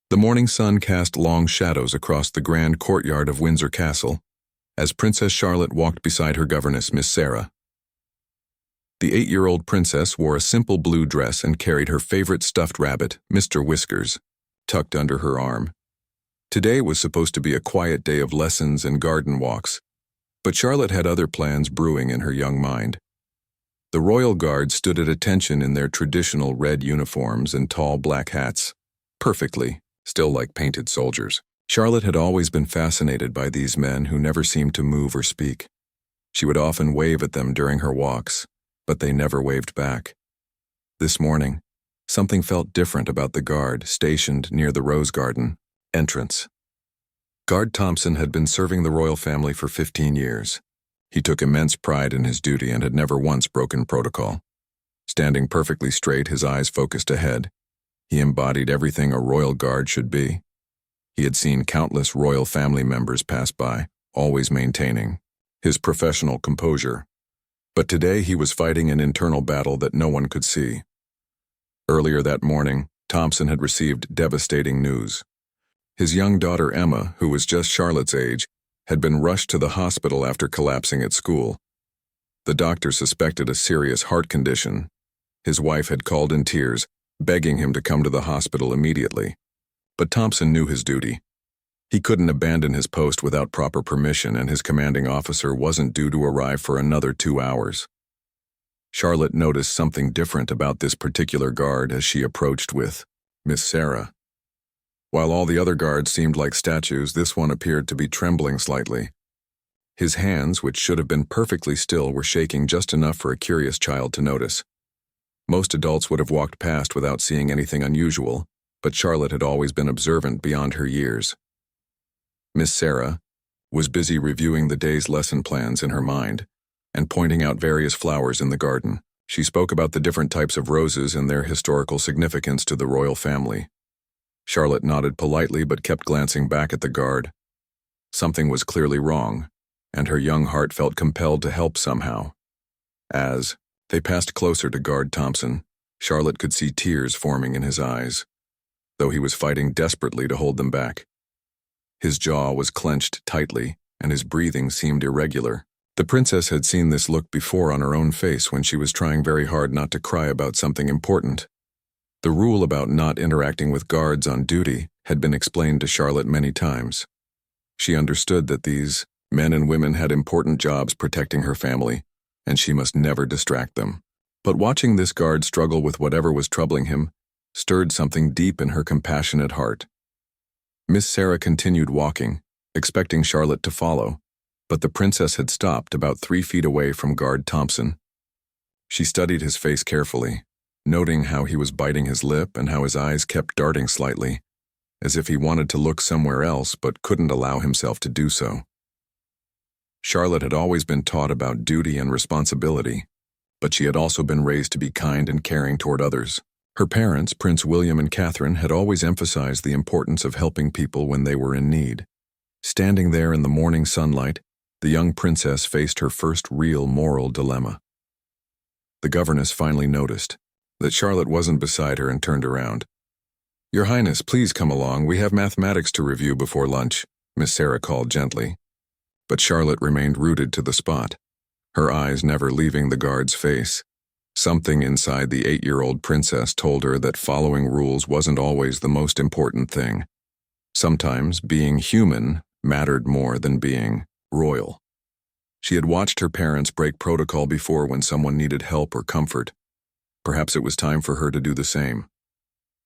The morning sun cast long shadows across the grand courtyard of Windsor Castle as Princess Charlotte walked beside her governess, Miss Sarah. The 8-year-old princess wore a simple blue dress and carried her favorite stuffed rabbit, Mr. Whiskers, tucked under her arm. Today was supposed to be a quiet day of lessons and garden walks, but Charlotte had other plans brewing in her young mind. The royal guard stood at attention in their traditional red uniforms and tall black hats, perfectly, still like painted soldiers. Charlotte had always been fascinated by these men who never seemed to move or speak. She would often wave at them during her walks, but they never waved back. This morning, something felt different about the guard stationed near the Rose Garden entrance. Guard Thompson had been serving the royal family for 15 years. He took immense pride in his duty and had never once broken protocol. Standing perfectly straight, his eyes focused ahead, he embodied everything a royal guard should be. He had seen countless royal family members pass by, always maintaining his professional composure. But today he was fighting an internal battle that no one could see. Earlier that morning, Thompson had received devastating news. His young daughter Emma, who was just Charlotte's age, had been rushed to the hospital after collapsing at school. The doctor suspected a serious heart condition. His wife had called in tears, begging him to come to the hospital immediately. But Thompson knew his duty. He couldn't abandon his post without proper permission, and his commanding officer wasn't due to arrive for another 2 hours. Charlotte noticed something different about this particular guard as she approached with Miss Sarah. While all the other guards seemed like statues, this one appeared to be trembling slightly. His hands, which should have been perfectly still, were shaking just enough for a curious child to notice. Most adults would have walked past without seeing anything unusual, but Charlotte had always been observant beyond her years. Miss Sarah was busy reviewing the day's lesson plans in her mind and pointing out various flowers in the garden. She spoke about the different types of roses and their historical significance to the royal family. Charlotte nodded politely but kept glancing back at the guard. Something was clearly wrong, and her young heart felt compelled to help somehow. As they passed closer to Guard Thompson, Charlotte could see tears forming in his eyes, though he was fighting desperately to hold them back. His jaw was clenched tightly, and his breathing seemed irregular. The princess had seen this look before on her own face when she was trying very hard not to cry about something important. The rule about not interacting with guards on duty had been explained to Charlotte many times. She understood that these men and women had important jobs protecting her family, and she must never distract them. But watching this guard struggle with whatever was troubling him stirred something deep in her compassionate heart. Miss Sarah continued walking, expecting Charlotte to follow, but the princess had stopped about 3 feet away from Guard Thompson. She studied his face carefully, noting how he was biting his lip and how his eyes kept darting slightly, as if he wanted to look somewhere else but couldn't allow himself to do so. Charlotte had always been taught about duty and responsibility, but she had also been raised to be kind and caring toward others. Her parents, Prince William and Catherine, had always emphasized the importance of helping people when they were in need. Standing there in the morning sunlight, the young princess faced her first real moral dilemma. The governess finally noticed that Charlotte wasn't beside her and turned around. "Your Highness, please come along. We have mathematics to review before lunch," Miss Sarah called gently. But Charlotte remained rooted to the spot, her eyes never leaving the guard's face. Something inside the 8-year-old princess told her that following rules wasn't always the most important thing. Sometimes being human mattered more than being royal. She had watched her parents break protocol before when someone needed help or comfort. Perhaps it was time for her to do the same.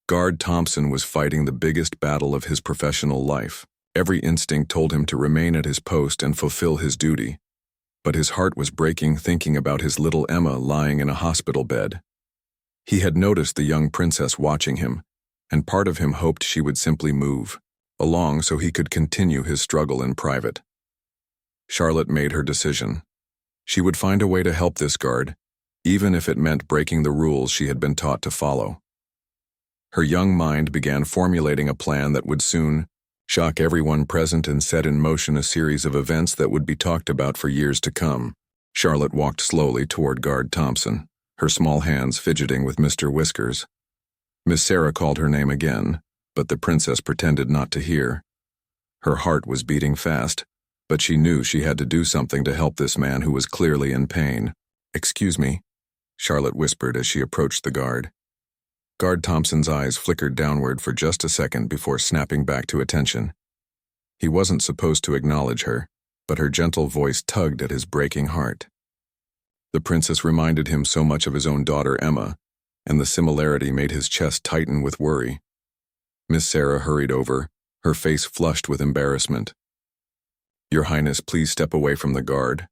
Guard Thompson was fighting the biggest battle of his professional life. Every instinct told him to remain at his post and fulfill his duty. But his heart was breaking thinking about his little Emma lying in a hospital bed. He had noticed the young princess watching him, and part of him hoped she would simply move along so he could continue his struggle in private. Charlotte made her decision. She would find a way to help this guard, even if it meant breaking the rules she had been taught to follow. Her young mind began formulating a plan that would soon shock everyone present and set in motion a series of events that would be talked about for years to come. Charlotte walked slowly toward Guard Thompson, her small hands fidgeting with Mr. Whiskers. Miss Sarah called her name again, but the princess pretended not to hear. Her heart was beating fast, but she knew she had to do something to help this man who was clearly in pain. "Excuse me," Charlotte whispered as she approached the guard. Guard Thompson's eyes flickered downward for just a second before snapping back to attention. He wasn't supposed to acknowledge her, but her gentle voice tugged at his breaking heart. The princess reminded him so much of his own daughter Emma, and the similarity made his chest tighten with worry. Miss Sarah hurried over, her face flushed with embarrassment. "Your Highness, please step away from the guard.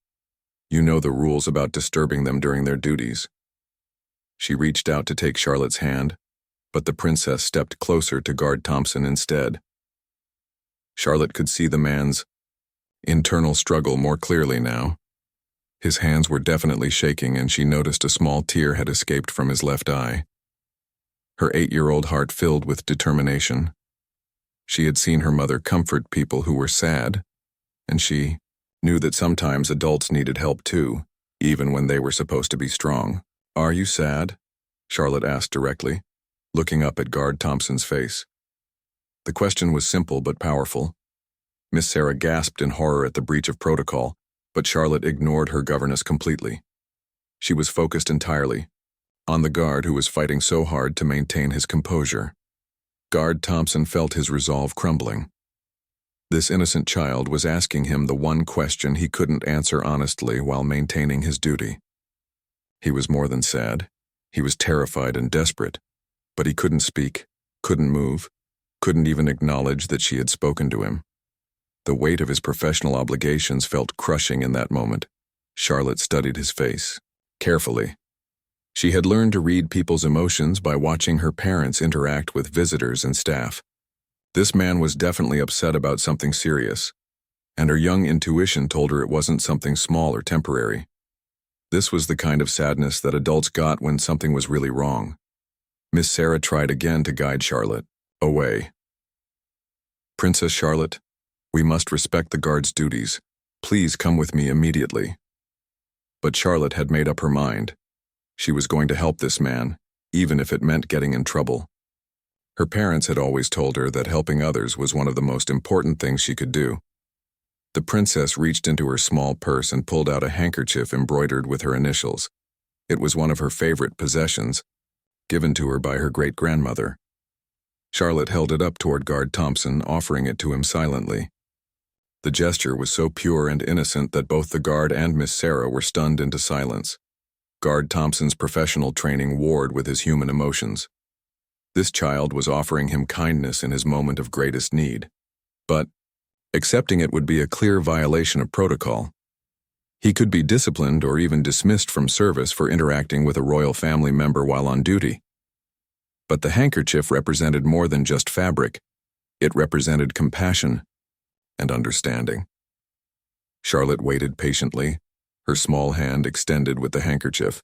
You know the rules about disturbing them during their duties." She reached out to take Charlotte's hand, but the princess stepped closer to guard Thompson instead. Charlotte could see the man's internal struggle more clearly now. His hands were definitely shaking, and she noticed a small tear had escaped from his left eye. Her 8-year-old heart filled with determination. She had seen her mother comfort people who were sad, and she knew that sometimes adults needed help too, even when they were supposed to be strong. "Are you sad?" Charlotte asked directly, looking up at Guard Thompson's face. The question was simple but powerful. Miss Sarah gasped in horror at the breach of protocol, but Charlotte ignored her governess completely. She was focused entirely on the guard who was fighting so hard to maintain his composure. Guard Thompson felt his resolve crumbling. This innocent child was asking him the one question he couldn't answer honestly while maintaining his duty. He was more than sad. He was terrified and desperate, but he couldn't speak, couldn't move, couldn't even acknowledge that she had spoken to him. The weight of his professional obligations felt crushing in that moment. Charlotte studied his face carefully. She had learned to read people's emotions by watching her parents interact with visitors and staff. This man was definitely upset about something serious, and her young intuition told her it wasn't something small or temporary. This was the kind of sadness that adults got when something was really wrong. Miss Sarah tried again to guide Charlotte away. "Princess Charlotte, we must respect the guard's duties. Please come with me immediately." But Charlotte had made up her mind. She was going to help this man, even if it meant getting in trouble. Her parents had always told her that helping others was one of the most important things she could do. The princess reached into her small purse and pulled out a handkerchief embroidered with her initials. It was one of her favorite possessions, given to her by her great-grandmother. Charlotte held it up toward Guard Thompson, offering it to him silently. The gesture was so pure and innocent that both the guard and Miss Sarah were stunned into silence. Guard Thompson's professional training warred with his human emotions. This child was offering him kindness in his moment of greatest need. But accepting it would be a clear violation of protocol. He could be disciplined or even dismissed from service for interacting with a royal family member while on duty. But the handkerchief represented more than just fabric. It represented compassion and understanding. Charlotte waited patiently, her small hand extended with the handkerchief.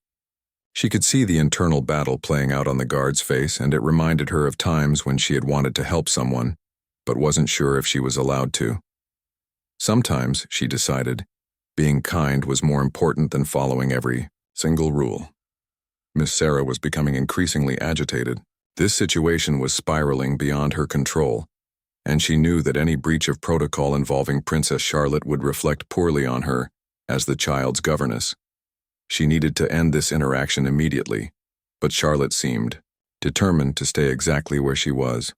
She could see the internal battle playing out on the guard's face, and it reminded her of times when she had wanted to help someone, but wasn't sure if she was allowed to. Sometimes, she decided, being kind was more important than following every single rule. Miss Sarah was becoming increasingly agitated. This situation was spiraling beyond her control, and she knew that any breach of protocol involving Princess Charlotte would reflect poorly on her as the child's governess. She needed to end this interaction immediately, but Charlotte seemed determined to stay exactly where she was.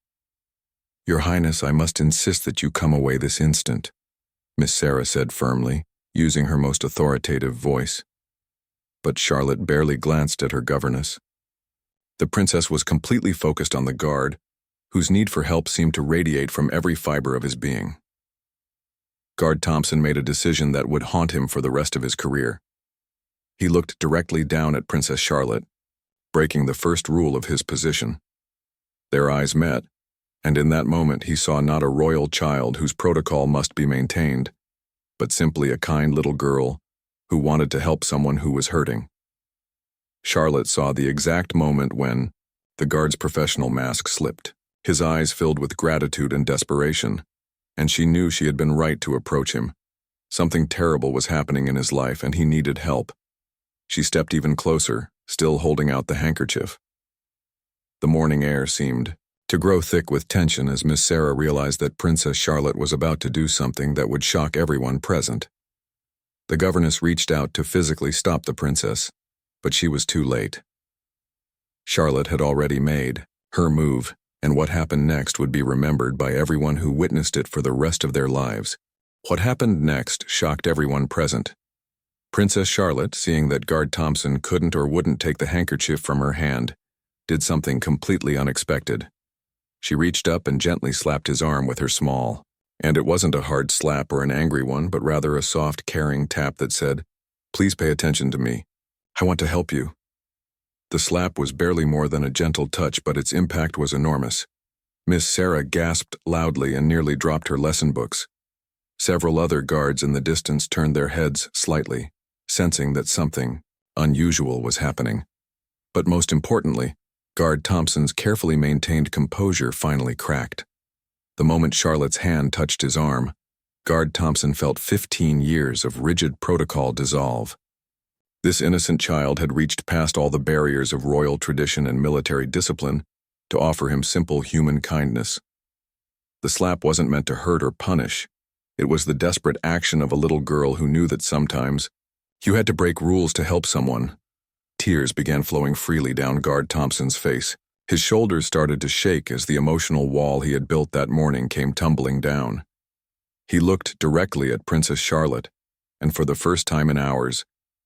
"Your Highness, I must insist that you come away this instant," Miss Sarah said firmly, using her most authoritative voice. But Charlotte barely glanced at her governess. The princess was completely focused on the guard, whose need for help seemed to radiate from every fiber of his being. Guard Thompson made a decision that would haunt him for the rest of his career. He looked directly down at Princess Charlotte, breaking the first rule of his position. Their eyes met, and in that moment he saw not a royal child whose protocol must be maintained, but simply a kind little girl who wanted to help someone who was hurting. Charlotte saw the exact moment when the guard's professional mask slipped. His eyes filled with gratitude and desperation, and she knew she had been right to approach him. Something terrible was happening in his life, and he needed help. She stepped even closer, still holding out the handkerchief. The morning air seemed to grow thick with tension as Miss Sarah realized that Princess Charlotte was about to do something that would shock everyone present. The governess reached out to physically stop the princess, but she was too late. Charlotte had already made her move, and what happened next would be remembered by everyone who witnessed it for the rest of their lives. What happened next shocked everyone present. Princess Charlotte, seeing that Guard Thompson couldn't or wouldn't take the handkerchief from her hand, did something completely unexpected. She reached up and gently slapped his arm with her small, and it wasn't a hard slap or an angry one, but rather a soft, caring tap that said, "Please pay attention to me. I want to help you." The slap was barely more than a gentle touch, but its impact was enormous. Miss Sarah gasped loudly and nearly dropped her lesson books. Several other guards in the distance turned their heads slightly, sensing that something unusual was happening. But most importantly, Guard Thompson's carefully maintained composure finally cracked. The moment Charlotte's hand touched his arm, Guard Thompson felt 15 years of rigid protocol dissolve. This innocent child had reached past all the barriers of royal tradition and military discipline to offer him simple human kindness. The slap wasn't meant to hurt or punish. It was the desperate action of a little girl who knew that sometimes you had to break rules to help someone. Tears began flowing freely down Guard Thompson's face. His shoulders started to shake as the emotional wall he had built that morning came tumbling down. He looked directly at Princess Charlotte, and for the first time in hours,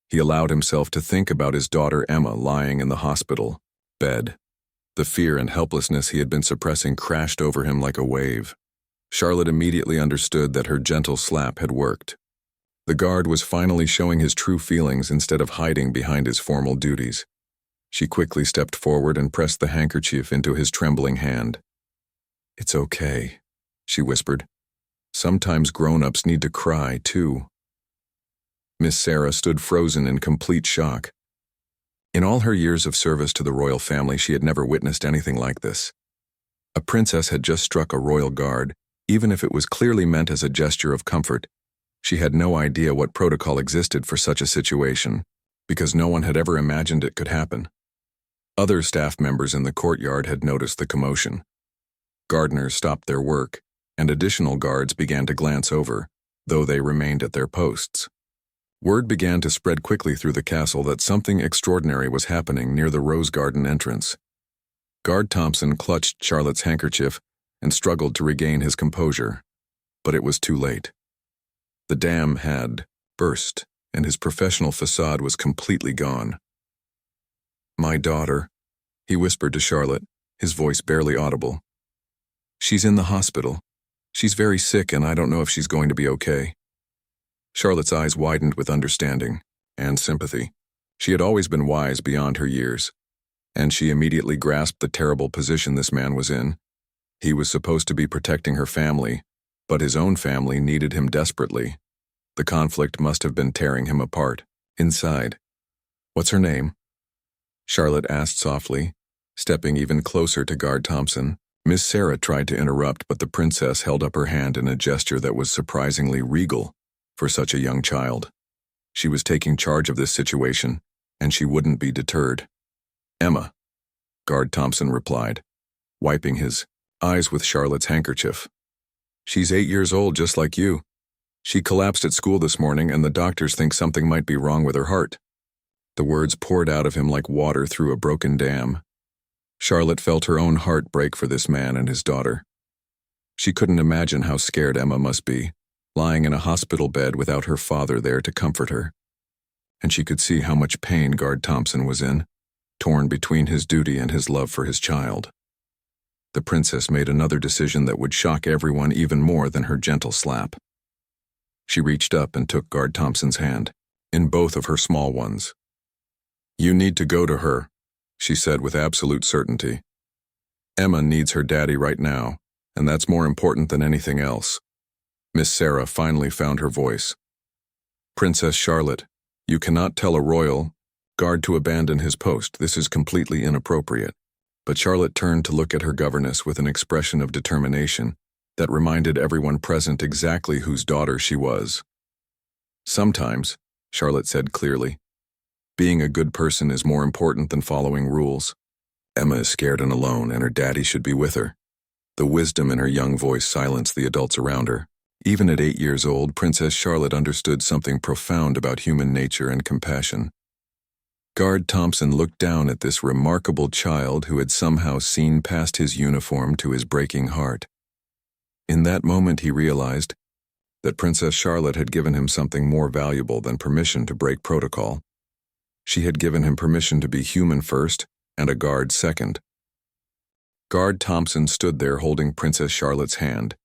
he allowed himself to think about his daughter Emma lying in the hospital bed. The fear and helplessness he had been suppressing crashed over him like a wave. Charlotte immediately understood that her gentle slap had worked. The guard was finally showing his true feelings instead of hiding behind his formal duties. She quickly stepped forward and pressed the handkerchief into his trembling hand. "It's okay," she whispered. "Sometimes grown-ups need to cry, too." Miss Sarah stood frozen in complete shock. In all her years of service to the royal family, she had never witnessed anything like this. A princess had just struck a royal guard, even if it was clearly meant as a gesture of comfort. She had no idea what protocol existed for such a situation, because no one had ever imagined it could happen. Other staff members in the courtyard had noticed the commotion. Gardeners stopped their work, and additional guards began to glance over, though they remained at their posts. Word began to spread quickly through the castle that something extraordinary was happening near the Rose Garden entrance. Guard Thompson clutched Charlotte's handkerchief and struggled to regain his composure, but it was too late. The dam had burst, and his professional facade was completely gone. "My daughter," he whispered to Charlotte, his voice barely audible. "She's in the hospital. She's very sick, and I don't know if she's going to be okay." Charlotte's eyes widened with understanding and sympathy. She had always been wise beyond her years, and she immediately grasped the terrible position this man was in. He was supposed to be protecting her family, but his own family needed him desperately. The conflict must have been tearing him apart, inside. "What's her name?" Charlotte asked softly, stepping even closer to Guard Thompson. Miss Sarah tried to interrupt, but the princess held up her hand in a gesture that was surprisingly regal for such a young child. She was taking charge of this situation, and she wouldn't be deterred. "Emma," Guard Thompson replied, wiping his eyes with Charlotte's handkerchief. "She's 8 years old, just like you. She collapsed at school this morning, and the doctors think something might be wrong with her heart." The words poured out of him like water through a broken dam. Charlotte felt her own heart break for this man and his daughter. She couldn't imagine how scared Emma must be, lying in a hospital bed without her father there to comfort her. And she could see how much pain Guard Thompson was in, torn between his duty and his love for his child. The princess made another decision that would shock everyone even more than her gentle slap. She reached up and took Guard Thompson's hand, in both of her small ones. "You need to go to her," she said with absolute certainty. "Emma needs her daddy right now, and that's more important than anything else." Miss Sarah finally found her voice. "Princess Charlotte, you cannot tell a royal guard to abandon his post. This is completely inappropriate." But Charlotte turned to look at her governess with an expression of determination that reminded everyone present exactly whose daughter she was. "Sometimes," Charlotte said clearly, "being a good person is more important than following rules." Emma is scared and alone, and her daddy should be with her. The wisdom in her young voice silenced the adults around her. Even at 8 years old, Princess Charlotte understood something profound about human nature and compassion. Guard Thompson looked down at this remarkable child who had somehow seen past his uniform to his breaking heart. In that moment he realized that Princess Charlotte had given him something more valuable than permission to break protocol. She had given him permission to be human first and a guard second. Guard Thompson stood there holding Princess Charlotte's hand,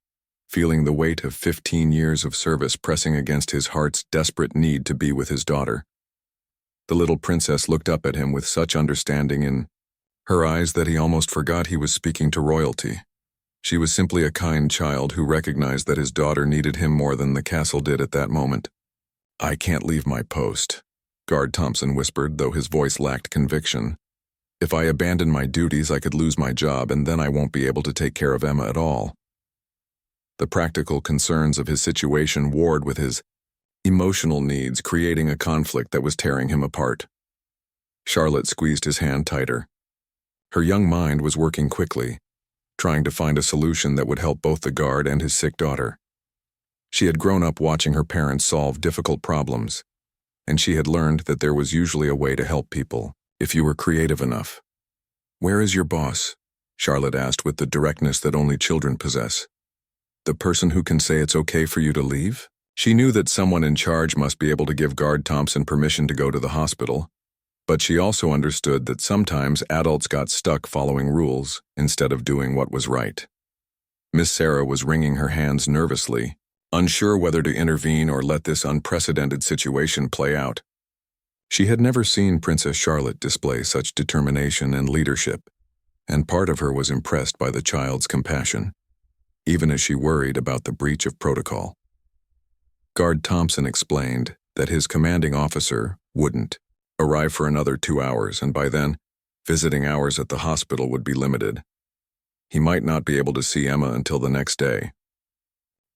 feeling the weight of 15 years of service pressing against his heart's desperate need to be with his daughter. The little princess looked up at him with such understanding in her eyes that he almost forgot he was speaking to royalty. She was simply a kind child who recognized that his daughter needed him more than the castle did at that moment. "I can't leave my post," Guard Thompson whispered, though his voice lacked conviction. "If I abandon my duties, I could lose my job, and then I won't be able to take care of Emma at all." The practical concerns of his situation warred with his emotional needs, creating a conflict that was tearing him apart. Charlotte squeezed his hand tighter. Her young mind was working quickly, trying to find a solution that would help both the guard and his sick daughter. She had grown up watching her parents solve difficult problems, and she had learned that there was usually a way to help people, if you were creative enough. "Where is your boss?" Charlotte asked with the directness that only children possess. "The person who can say it's okay for you to leave?" She knew that someone in charge must be able to give Guard Thompson permission to go to the hospital, but she also understood that sometimes adults got stuck following rules instead of doing what was right. Miss Sarah was wringing her hands nervously, unsure whether to intervene or let this unprecedented situation play out. She had never seen Princess Charlotte display such determination and leadership, and part of her was impressed by the child's compassion, even as she worried about the breach of protocol. Guard Thompson explained that his commanding officer wouldn't arrive for another 2 hours, and by then, visiting hours at the hospital would be limited. He might not be able to see Emma until the next day.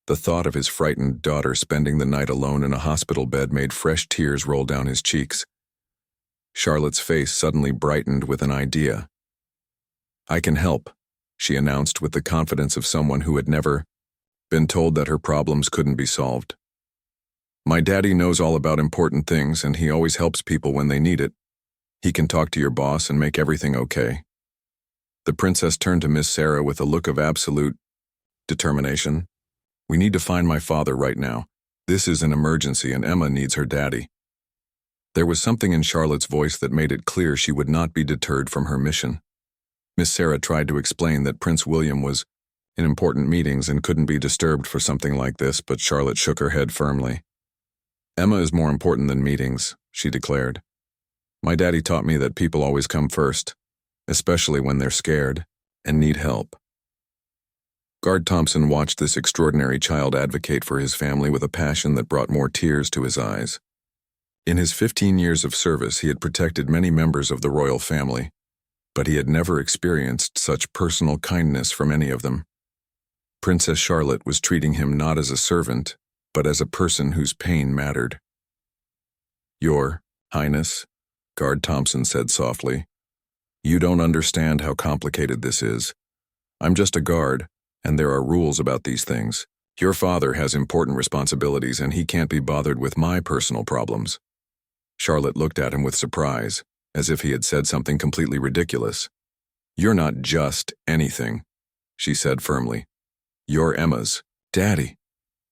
The thought of his frightened daughter spending the night alone in a hospital bed made fresh tears roll down his cheeks. Charlotte's face suddenly brightened with an idea. "I can help," she announced with the confidence of someone who had never been told that her problems couldn't be solved. "My daddy knows all about important things, and he always helps people when they need it. He can talk to your boss and make everything okay." The princess turned to Miss Sarah with a look of absolute determination. "We need to find my father right now. This is an emergency, and Emma needs her daddy." There was something in Charlotte's voice that made it clear she would not be deterred from her mission. Miss Sarah tried to explain that Prince William was in important meetings and couldn't be disturbed for something like this, but Charlotte shook her head firmly. "Emma is more important than meetings," she declared. "My daddy taught me that people always come first, especially when they're scared and need help." Guard Thompson watched this extraordinary child advocate for his family with a passion that brought more tears to his eyes. In his 15 years of service, he had protected many members of the royal family, but he had never experienced such personal kindness from any of them. Princess Charlotte was treating him not as a servant, but as a person whose pain mattered. "Your Highness," Guard Thompson said softly, "you don't understand how complicated this is. I'm just a guard, and there are rules about these things. Your father has important responsibilities, and he can't be bothered with my personal problems." Charlotte looked at him with surprise, as if he had said something completely ridiculous. "You're not just anything," she said firmly. "You're Emma's daddy.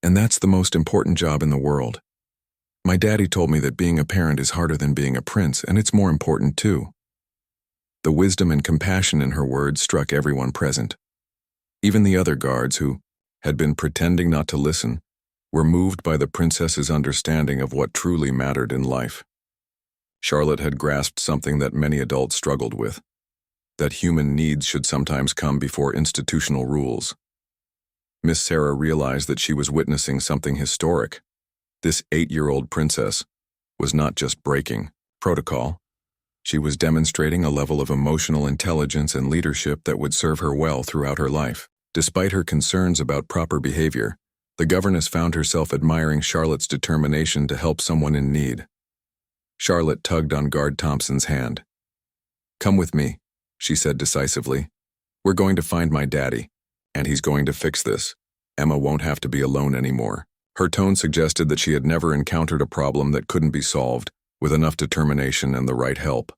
And that's the most important job in the world. My daddy told me that being a parent is harder than being a prince, and it's more important too." The wisdom and compassion in her words struck everyone present. Even the other guards, who had been pretending not to listen, were moved by the princess's understanding of what truly mattered in life. Charlotte had grasped something that many adults struggled with, that human needs should sometimes come before institutional rules. Miss Sarah realized that she was witnessing something historic. This 8-year-old princess was not just breaking protocol. She was demonstrating a level of emotional intelligence and leadership that would serve her well throughout her life. Despite her concerns about proper behavior, the governess found herself admiring Charlotte's determination to help someone in need. Charlotte tugged on Guard Thompson's hand. "Come with me," she said decisively. "We're going to find my daddy, and he's going to fix this. Emma won't have to be alone anymore." Her tone suggested that she had never encountered a problem that couldn't be solved with enough determination and the right help.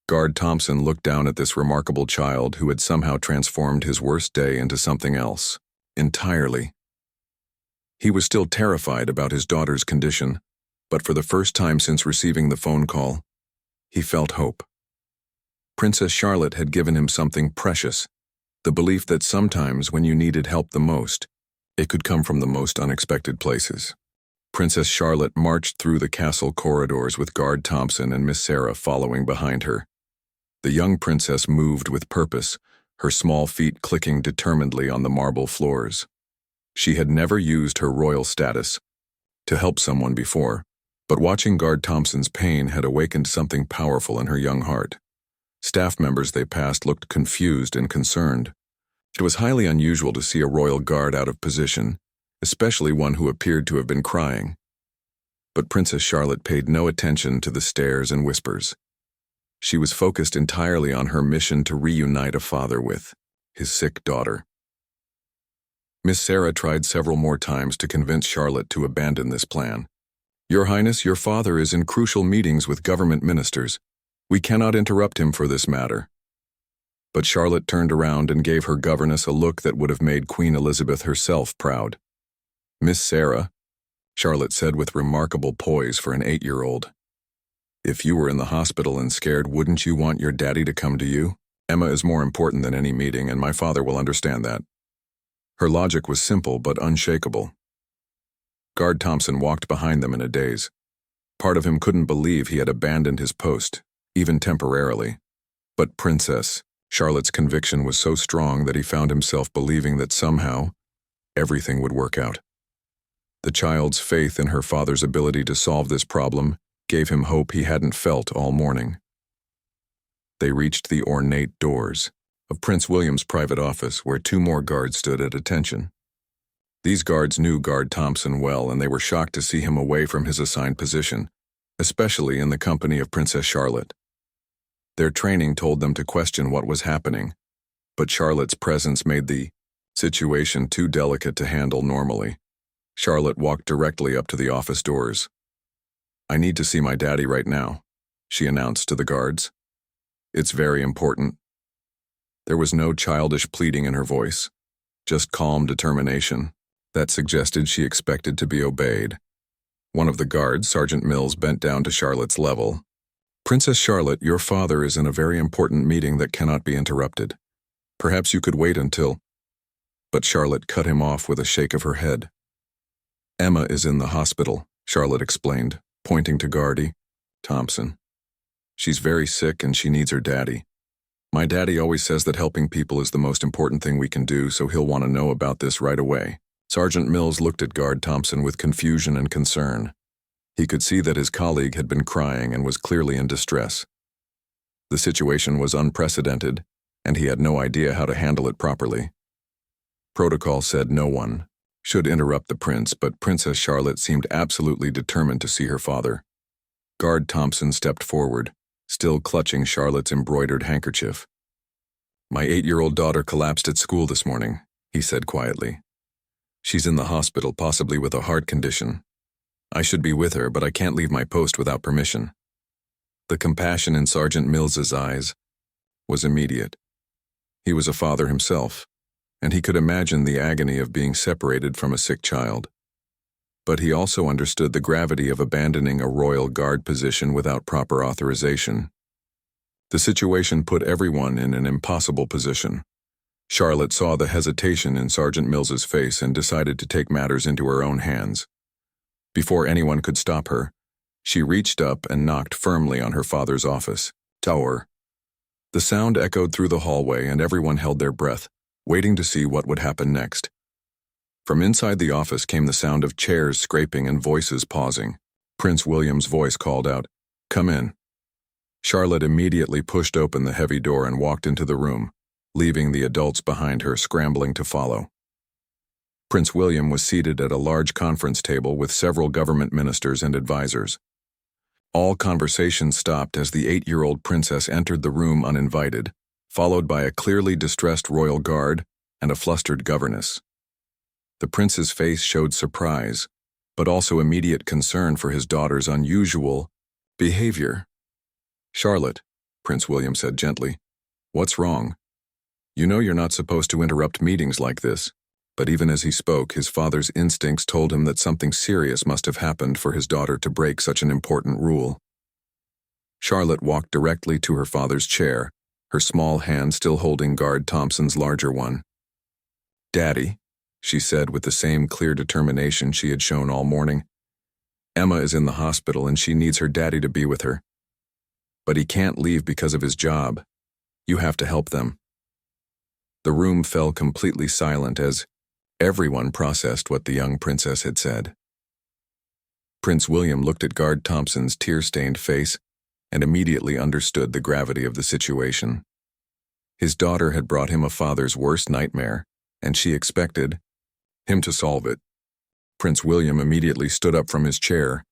Guard Thompson looked down at this remarkable child who had somehow transformed his worst day into something else, entirely. He was still terrified about his daughter's condition, but for the first time since receiving the phone call, he felt hope. Princess Charlotte had given him something precious, the belief that sometimes when you needed help the most, it could come from the most unexpected places. Princess Charlotte marched through the castle corridors with Guard Thompson and Miss Sarah following behind her. The young princess moved with purpose, her small feet clicking determinedly on the marble floors. She had never used her royal status to help someone before, but watching Guard Thompson's pain had awakened something powerful in her young heart. Staff members they passed looked confused and concerned. It was highly unusual to see a royal guard out of position, especially one who appeared to have been crying. But Princess Charlotte paid no attention to the stares and whispers. She was focused entirely on her mission to reunite a father with his sick daughter. Miss Sarah tried several more times to convince Charlotte to abandon this plan. "Your Highness, your father is in crucial meetings with government ministers. We cannot interrupt him for this matter." But Charlotte turned around and gave her governess a look that would have made Queen Elizabeth herself proud. "Miss Sarah," Charlotte said with remarkable poise for an 8-year-old. "If you were in the hospital and scared, wouldn't you want your daddy to come to you? Emma is more important than any meeting, and my father will understand that." Her logic was simple but unshakable. Guard Thompson walked behind them in a daze. Part of him couldn't believe he had abandoned his post, even temporarily. But Princess Charlotte's conviction was so strong that he found himself believing that somehow everything would work out. The child's faith in her father's ability to solve this problem gave him hope he hadn't felt all morning. They reached the ornate doors of Prince William's private office, where 2 more guards stood at attention. These guards knew Guard Thompson well, and they were shocked to see him away from his assigned position, especially in the company of Princess Charlotte. Their training told them to question what was happening, but Charlotte's presence made the situation too delicate to handle normally. Charlotte walked directly up to the office doors. "I need to see my daddy right now," she announced to the guards. "It's very important." There was no childish pleading in her voice, just calm determination that suggested she expected to be obeyed. One of the guards, Sergeant Mills, bent down to Charlotte's level. "Princess Charlotte, your father is in a very important meeting that cannot be interrupted. Perhaps you could wait until—" But Charlotte cut him off with a shake of her head. "Emma is in the hospital," Charlotte explained, pointing to Guard Thompson. "She's very sick and she needs her daddy. My daddy always says that helping people is the most important thing we can do, so he'll want to know about this right away." Sergeant Mills looked at Guard Thompson with confusion and concern. He could see that his colleague had been crying and was clearly in distress. The situation was unprecedented, and he had no idea how to handle it properly. Protocol said no one should interrupt the prince, but Princess Charlotte seemed absolutely determined to see her father. Guard Thompson stepped forward, still clutching Charlotte's embroidered handkerchief. "My 8-year-old daughter collapsed at school this morning," he said quietly. "She's in the hospital, possibly with a heart condition. I should be with her, but I can't leave my post without permission." The compassion in Sergeant Mills's eyes was immediate. He was a father himself, and he could imagine the agony of being separated from a sick child. But he also understood the gravity of abandoning a royal guard position without proper authorization. The situation put everyone in an impossible position. Charlotte saw the hesitation in Sergeant Mills's face and decided to take matters into her own hands. Before anyone could stop her, she reached up and knocked firmly on her father's office door. The sound echoed through the hallway, and everyone held their breath, waiting to see what would happen next. From inside the office came the sound of chairs scraping and voices pausing. Prince William's voice called out, "Come in." Charlotte immediately pushed open the heavy door and walked into the room, leaving the adults behind her scrambling to follow. Prince William was seated at a large conference table with several government ministers and advisors. All conversation stopped as the 8-year-old princess entered the room uninvited, followed by a clearly distressed royal guard and a flustered governess. The prince's face showed surprise, but also immediate concern for his daughter's unusual behavior. "Charlotte," Prince William said gently, "what's wrong? You know you're not supposed to interrupt meetings like this." But even as he spoke, his father's instincts told him that something serious must have happened for his daughter to break such an important rule. Charlotte walked directly to her father's chair, her small hand still holding Guard Thompson's larger one. "Daddy," she said with the same clear determination she had shown all morning, "Emma is in the hospital and she needs her daddy to be with her. But he can't leave because of his job. You have to help them." The room fell completely silent as everyone processed what the young princess had said. Prince William looked at Guard Thompson's tear-stained face and immediately understood the gravity of the situation. His daughter had brought him a father's worst nightmare, and she expected him to solve it. Prince William immediately stood up from his chair,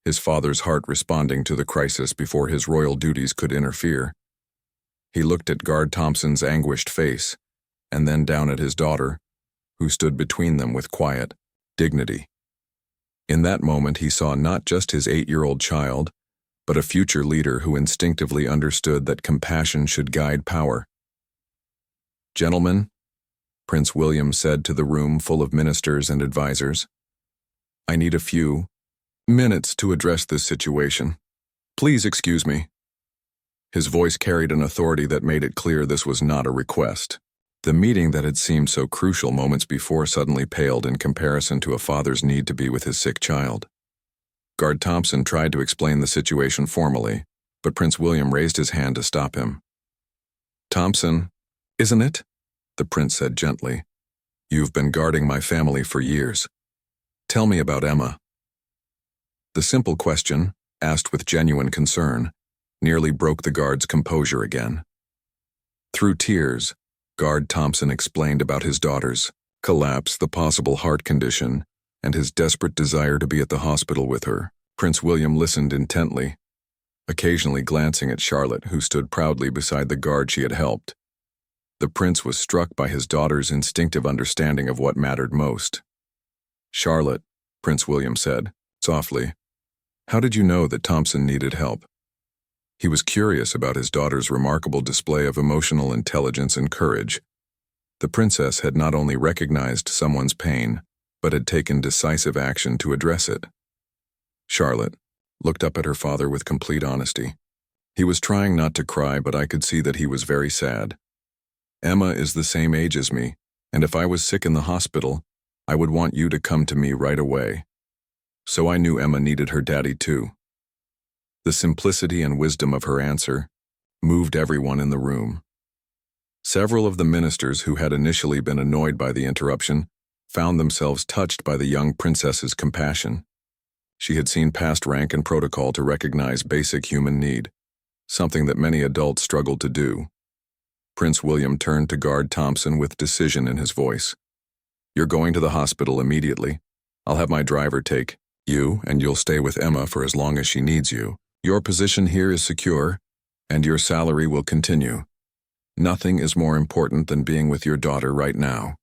his father's heart responding to the crisis before his royal duties could interfere. He looked at Guard Thompson's anguished face, and then down at his daughter, who stood between them with quiet dignity. In that moment he saw not just his 8-year-old child, but a future leader who instinctively understood that compassion should guide power. "Gentlemen," Prince William said to the room full of ministers and advisors, "I need a few minutes to address this situation. Please excuse me." His voice carried an authority that made it clear this was not a request. The meeting that had seemed so crucial moments before suddenly paled in comparison to a father's need to be with his sick child. Guard Thompson tried to explain the situation formally, but Prince William raised his hand to stop him. "Thompson, isn't it?" the prince said gently. "You've been guarding my family for years. Tell me about Emma." The simple question, asked with genuine concern, nearly broke the guard's composure again. Through tears, Guard Thompson explained about his daughter's collapse, the possible heart condition, and his desperate desire to be at the hospital with her. Prince William listened intently, occasionally glancing at Charlotte, who stood proudly beside the guard she had helped. The prince was struck by his daughter's instinctive understanding of what mattered most. "Charlotte," Prince William said, softly, "how did you know that Thompson needed help?" He was curious about his daughter's remarkable display of emotional intelligence and courage. The princess had not only recognized someone's pain, but had taken decisive action to address it. Charlotte looked up at her father with complete honesty. He was trying not to cry, but I could see that he was very sad. "Emma is the same age as me, and if I was sick in the hospital, I would want you to come to me right away. So I knew Emma needed her daddy too." The simplicity and wisdom of her answer moved everyone in the room. Several of the ministers who had initially been annoyed by the interruption found themselves touched by the young princess's compassion. She had seen past rank and protocol to recognize basic human need, something that many adults struggled to do. Prince William turned to Guard Thompson with decision in his voice. "You're going to the hospital immediately. I'll have my driver take you, and you'll stay with Emma for as long as she needs you. Your position here is secure, and your salary will continue. Nothing is more important than being with your daughter right now."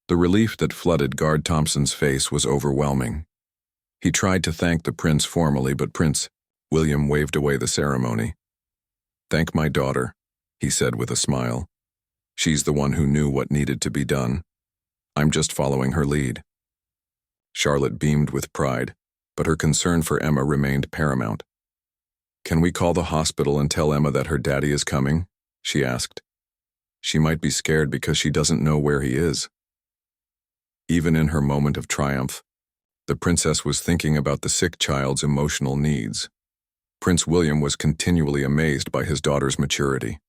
The relief that flooded Guard Thompson's face was overwhelming. He tried to thank the prince formally, but Prince William waved away the ceremony. "Thank my daughter," he said with a smile. "She's the one who knew what needed to be done. I'm just following her lead." Charlotte beamed with pride, but her concern for Emma remained paramount. "Can we call the hospital and tell Emma that her daddy is coming?" she asked. "She might be scared because she doesn't know where he is." Even in her moment of triumph, the princess was thinking about the sick child's emotional needs. Prince William was continually amazed by his daughter's maturity.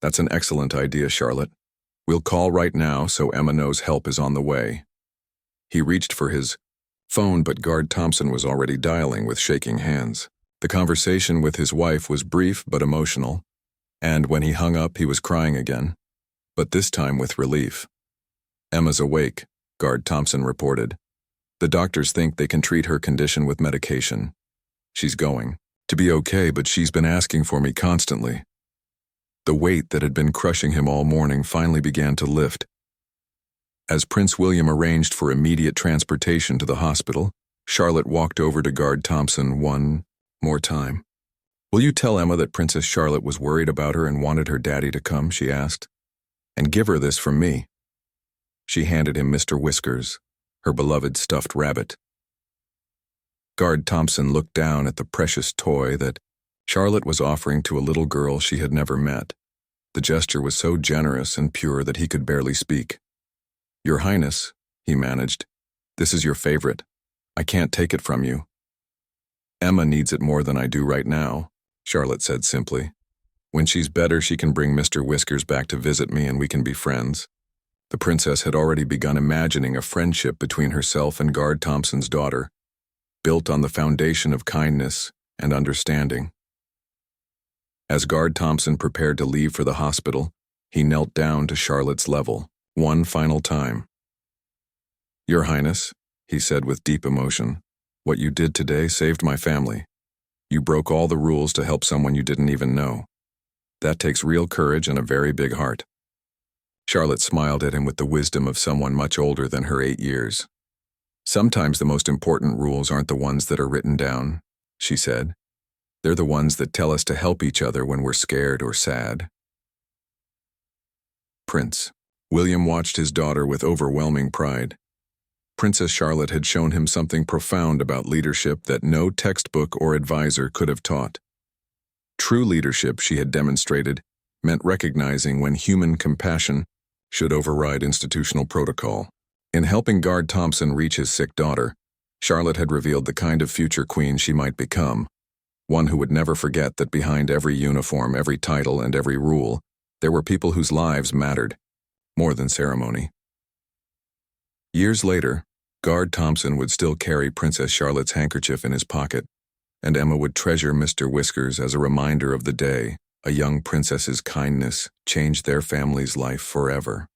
"That's an excellent idea, Charlotte. We'll call right now so Emma knows help is on the way." He reached for his phone, but Guard Thompson was already dialing with shaking hands. The conversation with his wife was brief but emotional, and when he hung up he was crying again, but this time with relief. "Emma's awake," Guard Thompson reported. "The doctors think they can treat her condition with medication. She's going to be okay, but she's been asking for me constantly. The weight that had been crushing him all morning finally began to lift. As Prince William arranged for immediate transportation to the hospital, Charlotte walked over to guard Thompson one more time. "Will you tell Emma that Princess Charlotte was worried about her and wanted her daddy to come?" she asked. "And give her this from me." She handed him Mr. Whiskers, her beloved stuffed rabbit. Guard Thompson looked down at the precious toy that Charlotte was offering to a little girl she had never met. The gesture was so generous and pure that he could barely speak. "Your Highness," he managed, "this is your favorite. I can't take it from you." "Emma needs it more than I do right now," Charlotte said simply. "When she's better, she can bring Mr. Whiskers back to visit me and we can be friends." The princess had already begun imagining a friendship between herself and Guard Thompson's daughter, built on the foundation of kindness and understanding. As Guard Thompson prepared to leave for the hospital, he knelt down to Charlotte's level, one final time. "Your Highness," he said with deep emotion, "what you did today saved my family. You broke all the rules to help someone you didn't even know. That takes real courage and a very big heart." Charlotte smiled at him with the wisdom of someone much older than her 8 years. "Sometimes the most important rules aren't the ones that are written down," she said. "They're the ones that tell us to help each other when we're scared or sad." Prince William watched his daughter with overwhelming pride. Princess Charlotte had shown him something profound about leadership that no textbook or advisor could have taught. True leadership, she had demonstrated, meant recognizing when human compassion should override institutional protocol. In helping Guard Thompson reach his sick daughter, Charlotte had revealed the kind of future queen she might become, one who would never forget that behind every uniform, every title, and every rule, there were people whose lives mattered, more than ceremony. Years later, Guard Thompson would still carry Princess Charlotte's handkerchief in his pocket, and Emma would treasure Mr. Whiskers as a reminder of the day a young princess's kindness changed their family's life forever.